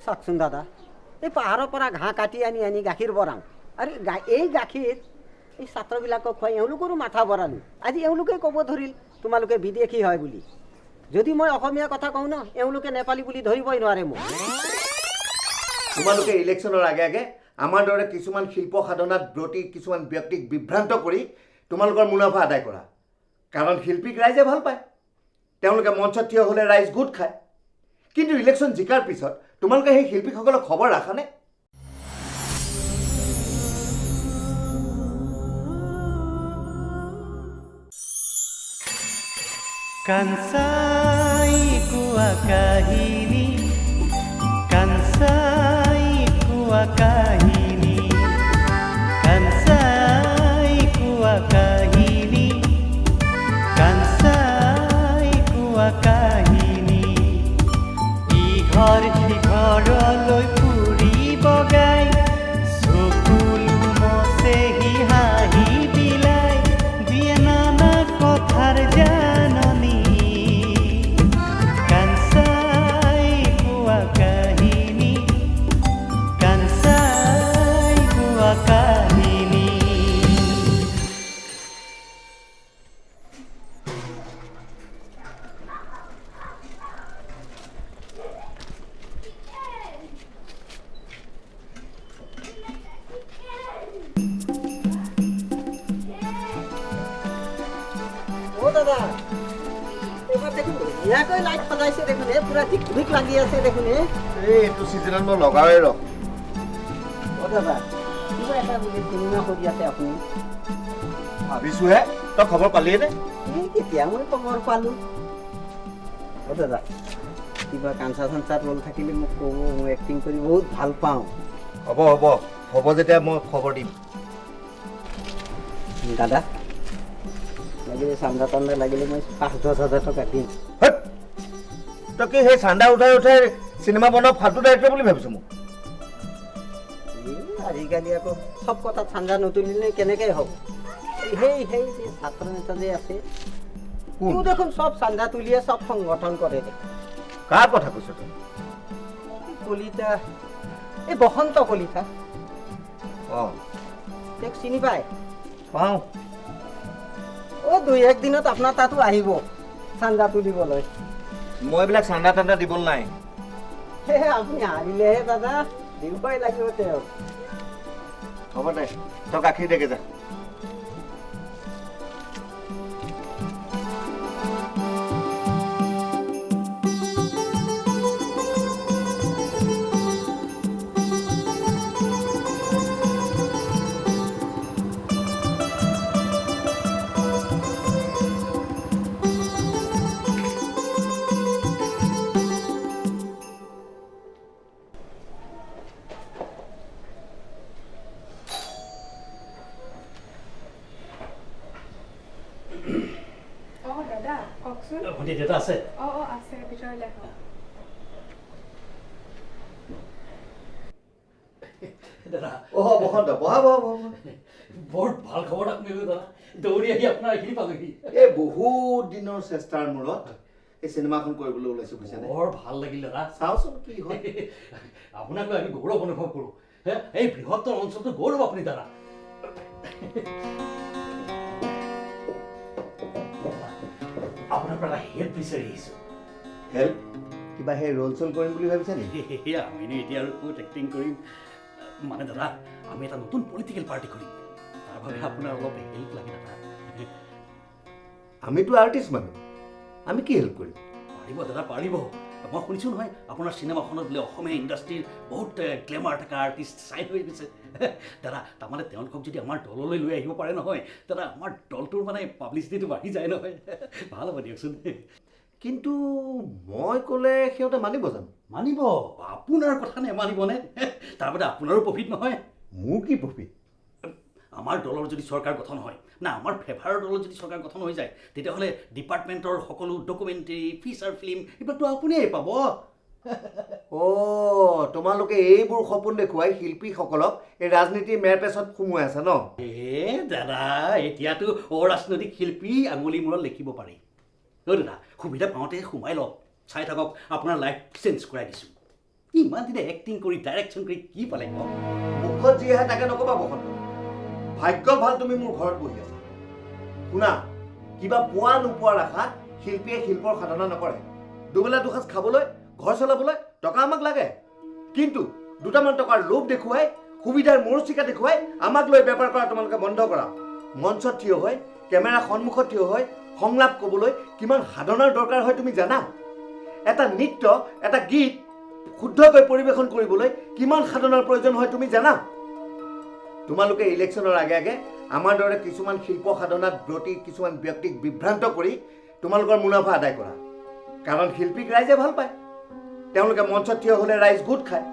চাওকচোন দাদা, এই পাহাৰৰ পৰা ঘাঁহ কাটি আনি আনি গাখীৰ বৰাওঁ, আৰু এই গাখীৰ এই ছাত্ৰবিলাকক খুৱাই এওঁলোকৰো মাথা বৰালোঁ। আজি এওঁলোকে ক'ব ধৰিল তোমালোকে বিদেশী হয় বুলি। যদি মই অসমীয়া কথা কওঁ ন, এওঁলোকে নেপালী বুলি ধৰিবই নোৱাৰে মোক। তোমালোকে ইলেকশ্যনৰ আগে আগে আমাৰ দৰে কিছুমান শিল্প সাধনাত ব্ৰতী কিছুমান ব্যক্তিক বিভ্ৰান্ত কৰি তোমালোকৰ মুনাফা আদায় কৰা। কাৰণ শিল্পীক ৰাইজে ভাল পায়, তেওঁলোকে মঞ্চত থিয় হ'লে ৰাইজ গোট খায়। কিন্তু ইলেকশ্যন জিকাৰ পিছত তোমালোকে সেই শিল্পীসকলক খবৰ ৰাখানে? কাঞ্চাই কোৱা কাহিনী, কাঞ্চাই কোৱা কাহিনী, কাঞ্চাই কোৱা কাহিনী, কাঞ্চাই কোৱা কাহিনী। ইঘৰ সিঘৰলৈ ফুৰিব গাই, চকুলো মচেহি হাঁহি বিলাই, দিয়ে নানা কথাৰ জাননী। কাঞ্চাই কোৱা কাহিনী, কাঞ্চাই কোৱা কাহিনী। অ' দাদা, এইবাৰ দেখোন ধুনীয়াকৈ লাইট সজাইছে দেখোন, পুৰা ধিক লাগি আছে দেখোন। এইটো ছিজনত মই লগাওঁৱেই ৰ। অ' দাদা, কিবা এটা বুলি চিনেমা কৰি আছে আপুনি। ভাবিছোহে, তই খবৰ পালিয়েনে? এই কেতিয়া মই খবৰ পালোঁ। অ' দাদা, কিবা কাঞ্চা চাঞ্চাত ৰ'ল থাকিলে মোক ক'ব, মই এক্টিং কৰি বহুত ভাল পাওঁ। হ'ব হ'ব হ'ব, যেতিয়া মই খবৰ দিম। দাদা, লাগিলে চান্দা তান্দা লাগিলে মই ৫-১০ হাজাৰ টকা দিম। হেৎ, তই কি সেই চান্দা উঠাই উঠাই চিনেমা বনোৱা ফাল্টু ডাইৰেক্টৰ বুলি ভাবিছ মোক? আজিকালি আকৌ চব কথাত চান্দা নতুলিলে কেনেকৈ হ'ব? সেই সেই যে ছাত্ৰ নেতা যে আছে, তেওঁ দেখোন চব চান্দা তুলিয়ে চব সংগঠন কৰে। কাৰ কথা কৈছ তই? কলিতা, এই বসন্ত কলিতা, অঁ তেওঁক চিনি পায়? পাওঁ। অ' ২-১ দিনত আপোনাৰ তাতো আহিব চান্দা তুলিবলৈ। মই এইবিলাক চান্দা তান্দা দিবলৈ নাই। আপুনি আহিলেহে দাদা, দিবই লাগিব তেওঁক। হ'ব দে, তই গাখীৰ দেগে যা। ভণ্টি দেউতা আছে? আছে, ভিতৰলৈ আহক। দাদা, বসন্ত বহা বহা বহা। বৰ ভাল খবৰ এটা শুনিলোঁ দাদা, দৌৰি আহি আপোনাৰ এইখিনি পালোহি। এই বহুত দিনৰ চেষ্টাৰ মূৰত এই চিনেমাখন কৰিবলৈ ওলাইছো, বুজিছানে? বৰ ভাল লাগিল দাদা। চাওচোন কি হয়। আপোনাক লৈ আমি গৌৰৱ অনুভৱ কৰোঁ। এই বৃহত্তৰ অঞ্চলটো গৌৰৱ আপুনি দাদা। আপোনাৰ পৰা হেল্প বিচাৰি আহিছোঁ। হেল্প? কিবা সেই ৰোল চোল কৰিম বুলি ভাবিছা নেকি? আমিনো এতিয়া আৰু ক'ত এক্টিং কৰিম? মানে দাদা, আমি এটা নতুন পলিটিকেল পাৰ্টি কৰিম, তাৰ বাবে আপোনাৰ অলপ হেল্প লাগে দাদা। আমিতো আৰ্টিষ্ট মানুহ, আমি কি হেল্প কৰিম? পাৰিব দাদা, পাৰিব। মই শুনিছোঁ নহয় আপোনাৰ চিনেমাখনত বোলে অসমীয়া ইণ্ডাষ্ট্ৰীৰ বহুত গ্লেমাৰ থকা আৰ্টিষ্ট চাইন হৈ গৈছে। দাদা, তাৰমানে তেওঁলোকক যদি আমাৰ দললৈ লৈ আহিব পাৰে নহয় দাদা, আমাৰ দলটোৰ মানে পাব্লিচিটিটো বাঢ়ি যায় নহয়। ভাল হ'ব দিয়কচোন। কিন্তু মই ক'লে সিহঁতে মানিব জানো? মানিব, আপোনাৰ কথা নেমানিবনে? তাৰবাবে আপোনাৰো প্ৰফিট নহয়। মোৰ কি প্ৰফিট? আমাৰ দলৰ যদি চৰকাৰ গঠন হয় না, আমাৰ ফেভাৰৰ দলৰ যদি চৰকাৰ গঠন হৈ যায়, তেতিয়াহ'লে ডিপাৰ্টমেণ্টৰ সকলো ডকুমেণ্টাৰী, ফিচাৰ ফিল্ম এইবিলাকতো আপুনিয়ে পাব। তোমালোকে এইবোৰ সপোন দেখুৱাই শিল্পীসকলক এই ৰাজনীতিৰ মেৰপেচত সোমোৱাই আছা ন? দাদা, এতিয়াতো অৰাজনৈতিক শিল্পী আঙুলি মূৰত লিখিব পাৰি। দাদা, সুবিধা পাওঁতে সোমাই লওক, চাই থাকক আপোনাৰ লাইফ চেঞ্জ কৰাই দিছোঁ। ইমান দিনে এক্টিং কৰি ডাইৰেকশ্যন কৰি কি পালে কওক? মুখত যি আহে তাকে নকবা বসন্ত। ভাগ্য ভাল তুমি মোৰ ঘৰত বহি আছা। শুনা, কিবা পোৱা নোপোৱাৰ আশাত শিল্পীয়ে শিল্পৰ সাধনা নকৰে। দুবেলা দুসাঁজ খাবলৈ, ঘৰ চলাবলৈ টকা আমাক লাগে, কিন্তু দুটামান টকাৰ লোভ দেখুৱাই, সুবিধাৰ মৰচিকা দেখুৱাই আমাক লৈ বেপাৰ কৰা তোমালোকে বন্ধ কৰা। মঞ্চত থিয় হৈ, কেমেৰা সন্মুখত থিয় হৈ সংলাপ ক'বলৈ কিমান সাধনাৰ দৰকাৰ হয় তুমি জানা? এটা নৃত্য, এটা গীত শুদ্ধকৈ পৰিৱেশন কৰিবলৈ কিমান সাধনাৰ প্ৰয়োজন হয় তুমি জানা? তোমালোকে ইলেকশ্যনৰ আগে আগে আমাৰ দৰে কিছুমান শিল্প সাধনাত ব্ৰতী কিছুমান ব্যক্তিক বিভ্ৰান্ত কৰি তোমালোকৰ মুনাফা আদায় কৰা। কাৰণ শিল্পীক ৰাইজে ভাল পায়, তেওঁলোকে মঞ্চত থিয় হ'লে ৰাইজ গোট খায়।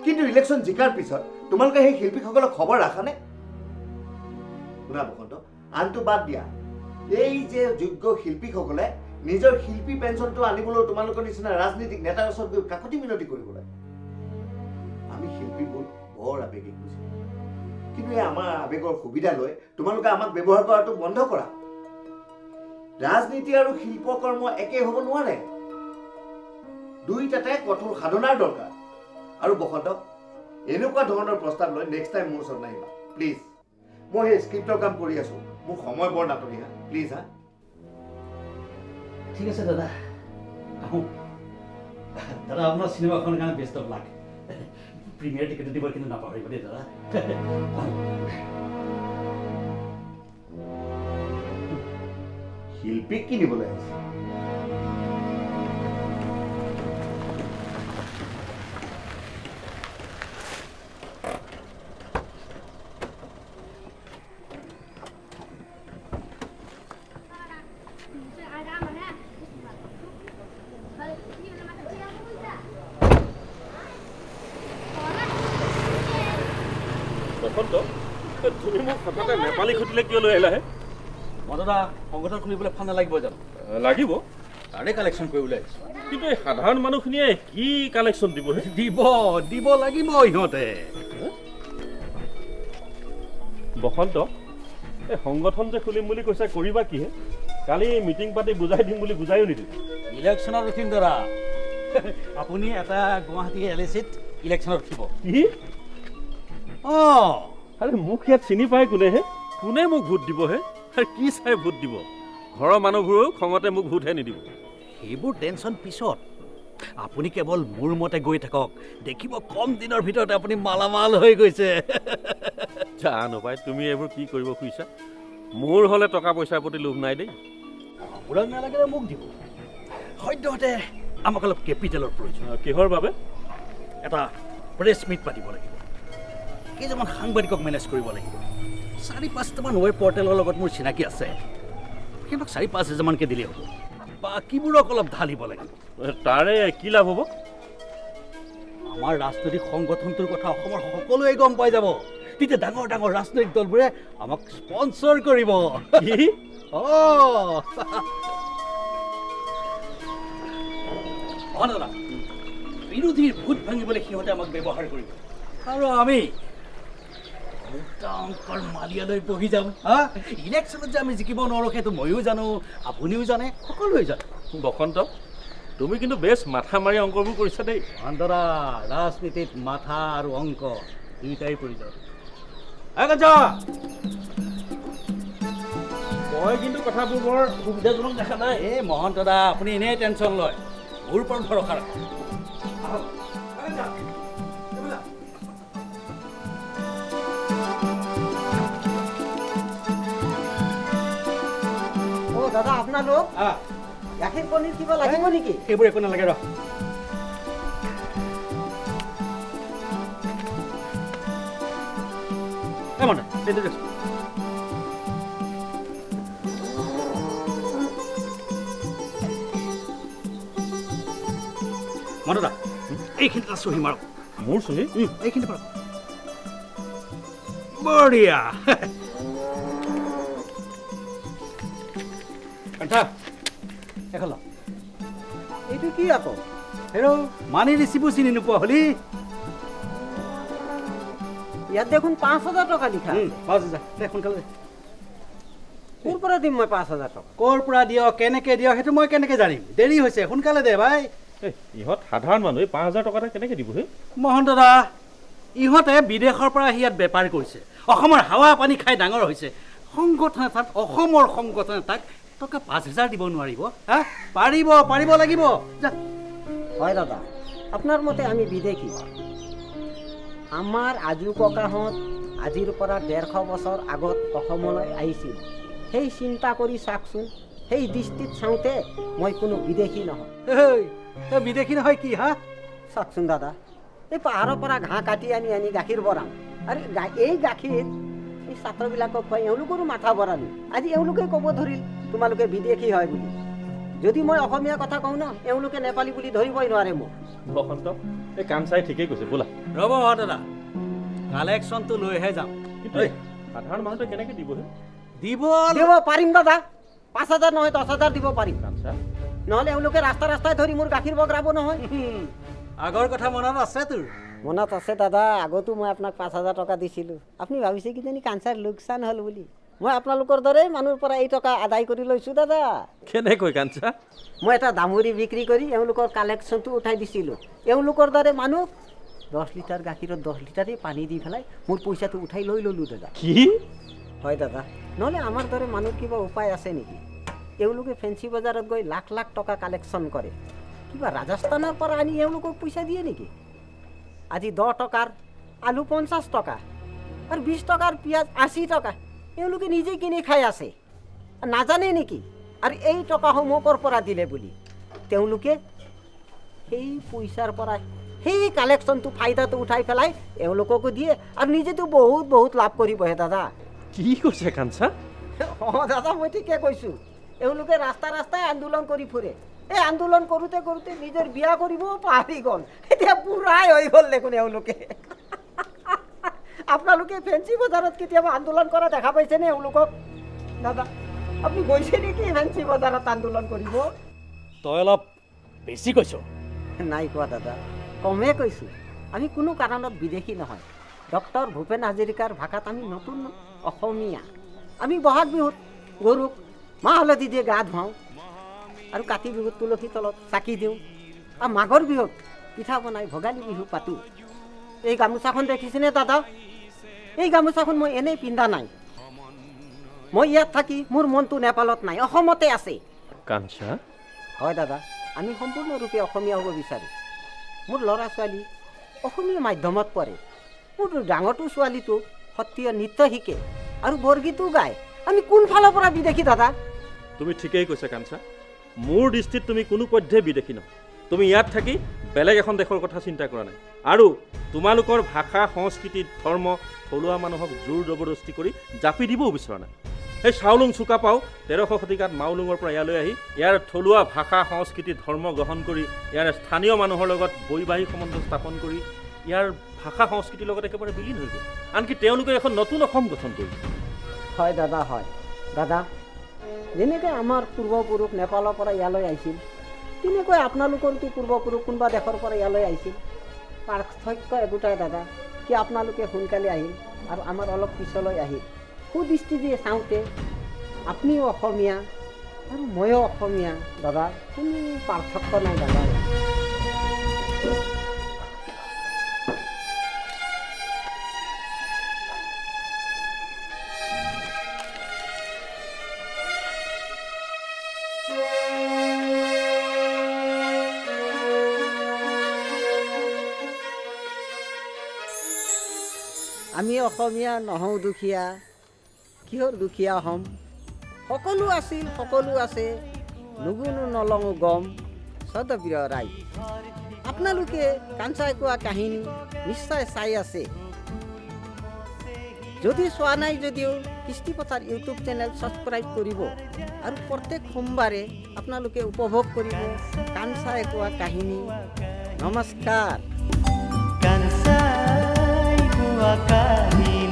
কিন্তু ইলেকশ্যন জিকাৰ পিছত তোমালোকে সেই শিল্পীসকলক খবৰ ৰাখানে? শুনা বসন্ত, আনটো বাদ দিয়া, এই যে যোগ্য শিল্পীসকলে নিজৰ শিল্পী পেঞ্চনটো আনিবলৈ তোমালোকৰ নিচিনা ৰাজনীতিক নেতাৰ ওচৰত গৈ কাকতি মিনতি কৰিবলৈ। আমি শিল্পীবোৰ বৰ আৱেগিক বুজি, কিন্তু এই আমাৰ আৱেগৰ সুবিধা লৈ তোমালোকে আমাক ব্যৱহাৰ কৰাটো বন্ধ কৰা। ৰাজনীতি আৰু শিল্পকৰ্ম একে হ'ব নোৱাৰে, দুইটাতে কঠোৰ সাধনাৰ দৰকাৰ। আৰু বসন্ত, এনেকুৱা ধৰণৰ প্ৰস্তাৱ লৈ নেক্সট টাইম মোৰ ওচৰত নাহিবা প্লিজ। মই সেই স্ক্ৰিপ্টৰ কাম কৰি আছোঁ, মোৰ সময় বৰ নাটনি হা, প্লিজ হা। ঠিক আছে দাদা, আহোঁ। দাদা আপোনাৰ চিনেমাখনৰ কাৰণে best of luck. Premier ticket দিব কিন্তু নাপাহৰিব দেই দাদা। শিল্পীক কিনিবলৈ আহিছে। বসন্ত, তুমি মোক হঠাতে নেপালী খুটিলে কিয় লৈ আহিলাহে? মই দাদা সংগঠন খুলিবলৈ ফাণ্ড নালাগিব জানো? লাগিব, তাৰে কালেকশ্যন কৰিবলৈ আহিছোঁ। কিন্তু এই সাধাৰণ মানুহখিনিয়ে কি কালেকশ্যন দিবহে? দিব লাগিব ইহঁতে। বসন্ত, এই সংগঠন যে খুলিম বুলি কৈছা, কৰিবা কিহে? কালি মিটিং পাতি বুজাই দিম বুলি বুজায়ো নিদিলে। ইলেকশ্যনত উঠিম দাদা। আপুনি এটা গুৱাহাটী LAC-ত ইলেকশ্যনত উঠিব। কি? অঁ, আৰে মোক ইয়াত চিনি পায় কোনেহে? কোনে মোক ভোট দিবহে? আৰু কি চাই ভোট দিব? ঘৰৰ মানুহবোৰেও খঙতে মোক ভোটহে নিদিব। সেইবোৰ টেনশ্যন পিছত। আপুনি কেৱল মোৰ মতে গৈ থাকক, দেখিব কম দিনৰ ভিতৰতে আপুনি মালামাল হৈ গৈছে। জানো পাই, তুমি এইবোৰ কি কৰিব খুজিছা? মোৰ হ'লে টকা পইচাৰ প্ৰতি লোভ নাই দেই। আপোনাক নালাগিলে মোক দিব। সদ্যহতে আমাক অলপ কেপিটেলৰ প্ৰয়োজন। কিহৰ বাবে? এটা প্ৰেছ মিট পাতিব লাগিব, কেইজনমান সাংবাদিকক মেনেজ কৰিব লাগিব। 4-5টামান ৱেব পৰ্টেলৰ লগত মোৰ চিনাকি আছে, সিহঁতক 4-5 হাজাৰমানকৈ দিলেই হ'ব। বাকীবোৰক অলপ ঢালিব লাগিব। তাৰে কি লাভ হ'ব? আমাৰ ৰাজনৈতিক সংগঠনটোৰ কথা অসমৰ সকলোৱে গম পাই যাব। তেতিয়া ডাঙৰ ডাঙৰ ৰাজনৈতিক দলবোৰে আমাক স্পনচৰ কৰিব। কি? দাদা, বিৰোধীৰ ভোট ভাঙিবলৈ সিহঁতে আমাক ব্যৱহাৰ কৰিব, আৰু আমি অংকৰ মালিয়ালৈ বহি যাম। ইলেকশ্যনত যে আমি জিকিব নোৱাৰোঁ সেইটো ময়ো জানো, আপুনিও জানে, সকলোৱে জানে। বসন্ত, তুমি কিন্তু বেছ মাথা মাৰি অংকবোৰ কৰিছা দেই। দাদা, ৰাজনীতিত মাথা আৰু অংক দুয়োটাই প্ৰয়োজন। মই কিন্তু কথাবোৰ বৰ সুবিধাজনক দেখা নাই। এই মহন্ত দা, আপুনি এনেই টেনশ্যন লয়, মোৰ ওপৰত ভৰসা ৰাখক। অ' দাদা, আপোনালোক গাখীৰ পনীৰ কিবা লাগিব নেকি? সেইবোৰ একো নালাগে, ৰহ। মনদা, এইখিনিত এটা চহী মাৰক। মোৰ চহী? এইখিনি মাৰক। বঢ়িয়া। এখন লওক। এইটো কি আকৌ? হেৰ' মানি ৰিচিভো চিনি নোপোৱা হলি? ইয়াত দেখোন 5,000 টকা লিখা আছে। 5,000, সোনকালে। ক'ৰ পৰা দিম মই 5,000 টকা? ক'ৰ পৰা দিয়, কেনেকৈ দিয়, সেইটো মই কেনেকৈ জানিম? দেৰি হৈছে, সোনকালে দে ভাই। এই ইহঁত সাধাৰণ মানুহ, এই 5,000 টকা এটা কেনেকৈ দিব হে? মোহন দাদা, ইহঁতে বিদেশৰ পৰা আহি ইয়াত বেপাৰ কৰিছে, অসমৰ হাৱা পানী খাই ডাঙৰ হৈছে। সংগঠন এটাত, অসমৰ সংগঠন এটাক টকা 5,000 দিব নোৱাৰিব? হা, পাৰিব, পাৰিব লাগিব। যা। হয় দাদা, আপোনাৰ মতে আমি বিদেশী। আমাৰ আজু ককাহঁত আজিৰ পৰা 150 বছৰ আগত অসমলৈ আহিছিল। সেই চিন্তা কৰি চাওকচোন, সেই দৃষ্টিত চাওঁতে মই কোনো বিদেশী নহয়। এই বিদেশী নহয় কি? হা, চাওকচোন দাদা, এই পাহাৰৰ পৰা ঘাঁহ কাটি আনি আনি গাখীৰ বৰাওঁ, আৰু এই গাখীৰ এই ছাত্ৰবিলাকক খুৱাই এওঁলোকৰো মাথা বৰালোঁ। আজি এওঁলোকে ক'ব ধৰিল তোমালোকে বিদেশী হয় বুলি। যদি মই অসমীয়া কথা কওঁ ন, এওঁলোকে নেপালী বুলি ধৰিবই নোৱাৰে মোক। বসন্ত, এই কাঞ্চাই ঠিকেই কৈছে, ব'লা। ৰ'ব মোহন দাদা, কালেকশ্যনটো লৈহে যাম। কিন্তু এই সাধাৰণ মানুহটোৱে কেনেকৈ দিব হে? দিব দিব পাৰিম দাদা, 5,000 নহয় 10,000 দিব পাৰিম। কাঞ্চা, নহ'লে এওঁলোকে ৰাস্তা ৰাস্তাই ধৰি মোৰ গাখীৰ বগৰাব নহয়। আগৰ কথা মনত আছে তোৰ? মনত আছে দাদা, আগতো মই আপোনাক 5,000 টকা দিছিলোঁ। আপুনি ভাবিছে কিজানি কাঞ্চাৰ লোকচান হ'ল বুলি। মই আপোনালোকৰ দৰেই মানুহৰ পৰা এই টকা আদায় কৰি লৈছোঁ দাদা। কেনেকৈ কাঞ্চা? মই এটা দামুৰি বিক্ৰী কৰি এওঁলোকৰ কালেকশ্যনটো উঠাই দিছিলোঁ। এওঁলোকৰ দৰে মানুহ 10 লিটাৰ গাখীৰত 10 লিটাৰেই পানী দি পেলাই মোৰ পইচাটো উঠাই লৈ ল'লোঁ দাদা। কি? হয় দাদা, নহ'লে আমাৰ দৰে মানুহৰ কিবা উপায় আছে নেকি? এওঁলোকে ফেঞ্চি বজাৰত গৈ লাখ লাখ টকা কালেকশ্যন কৰে। কিবা ৰাজস্থানৰ পৰা আনি এওঁলোকক পইচা দিয়ে নেকি? আজি 10 টকাৰ আলু 50 টকা, আৰু 20 টকাৰ পিঁয়াজ 80 টকা। এওঁলোকে নিজে কিনি খাই আছে, নাজানে নেকি? আৰু এই টকাসমূহ ক'ৰ পৰা দিলে বুলি তেওঁলোকে সেই পইচাৰ পৰা সেই কালেকশ্যনটো ফাইদাটো উঠাই পেলাই এওঁলোককো দিয়ে, আৰু নিজেতো বহুত বহুত লাভ কৰিবহে দাদা। কি কৈছে কাঞ্চা? অঁ দাদা, মই ঠিকে কৈছোঁ। এওঁলোকে ৰাস্তা ৰাস্তাই আন্দোলন কৰি ফুৰে। এই আন্দোলন কৰোঁতে কৰোঁতে নিজৰ বিয়া কৰিব পাহৰি গ'ল। এতিয়া বুঢ়াই হৈ গ'ল দেখোন এওঁলোকে। আপোনালোকে ফেঞ্চি বজাৰত কেতিয়াবা আন্দোলন কৰা দেখা পাইছেনে এওঁলোকক? দাদা, আপুনি গৈছে নেকি ফেঞ্চি বজাৰত আন্দোলন কৰিব? তই অলপ বেছি কৈছ। নাই কোৱা দাদা, কমেই কৈছোঁ। আমি কোনো কাৰণত বিদেশী নহয়। ডক্টৰ ভূপেন হাজৰিকাৰ ভাষাত আমি নতুন অসমীয়া। আমি বহাগ বিহুত গৰুক মাহ হালধি দিয়ে গা ধুৱাওঁ, আৰু কাতি বিহুত তুলসী তলত চাকি দিওঁ, আৰু মাঘৰ বিহুত পিঠা বনাই ভোগালী বিহু পাতোঁ। এই গামোচাখন দেখিছেনে দাদা? এই গামোচাখন মই এনেই পিন্ধা নাই। মই ইয়াত থাকি মোৰ মনটো নেপালত নাই, অসমতে আছে। কাঞ্চা, হয় দাদা, আমি সম্পূৰ্ণৰূপে অসমীয়া হ'ব বিচাৰোঁ। মোৰ ল'ৰা ছোৱালী অসমীয়া মাধ্যমত পঢ়ে। মোৰ ডাঙৰটো ছোৱালীটো সত্ৰীয় নৃত্য শিকে আৰু বৰগীতো গায়। আমি কোনফালৰ পৰা বিদেশী দাদা? তুমি ঠিকেই কৈছা কাঞ্চা। মোৰ দৃষ্টিত তুমি কোনো পধ্যে বিদেশী নহয়। তুমি ইয়াত থাকি বেলেগ এখন দেশৰ কথা চিন্তা কৰা নাই, আৰু তোমালোকৰ ভাষা সংস্কৃতি ধৰ্ম থলুৱা মানুহক জোৰ জবৰদস্তি কৰি জাপি দিবও বিচৰা নাই। সেই চাউলুং চুকাফাও 1300 শতিকাত মাউলুঙৰ পৰা ইয়ালৈ আহি ইয়াৰ থলুৱা ভাষা সংস্কৃতি ধৰ্ম গ্ৰহণ কৰি ইয়াৰ স্থানীয় মানুহৰ লগত বৈবাহিক সম্বন্ধ স্থাপন কৰি ইয়াৰ ভাষা সংস্কৃতিৰ লগত একেবাৰে বিলীন হৈ গ'ল। আনকি তেওঁলোকে এখন নতুন অসম গঠন কৰিছে। হয় দাদা, হয় দাদা। যেনেকৈ আমাৰ পূৰ্বপুৰুষ নেপালৰ পৰা ইয়ালৈ আহিছিল, তেনেকৈ আপোনালোকৰতো পূৰ্বপুৰুষ কোনোবা দেশৰ পৰা ইয়ালৈ আহিছিল। পাৰ্থক্য একোটাই দাদা, কি আপোনালোকে সোনকালে আহিল আৰু আমাৰ অলপ পিছলৈ আহিল। সুদৃষ্টি দিয়ে চাওঁতে আপুনিও অসমীয়া আৰু ময়ো অসমীয়া দাদা, কোনো পাৰ্থক্য নাই দাদা। আমি অসমীয়া নহওঁ দুখীয়া, কিহৰ দুখীয়া হ'ম? সকলো আছিল, সকলো আছে, নুগুনো নলওঁ গম সদপ্ৰিয় ৰাই। আপোনালোকে কাঞ্চাই কোৱা কাহিনী নিশ্চয় চাই আছে। যদি চোৱা নাই যদিও কৃষ্টিপথাৰ ইউটিউব চেনেল ছাবস্ক্ৰাইব কৰিব, আৰু প্ৰত্যেক সোমবাৰে আপোনালোকে উপভোগ কৰিব কাঞ্চাই কোৱা কাহিনী। নমস্কাৰ। কাঞ্চাই কোৱা কাহিনী।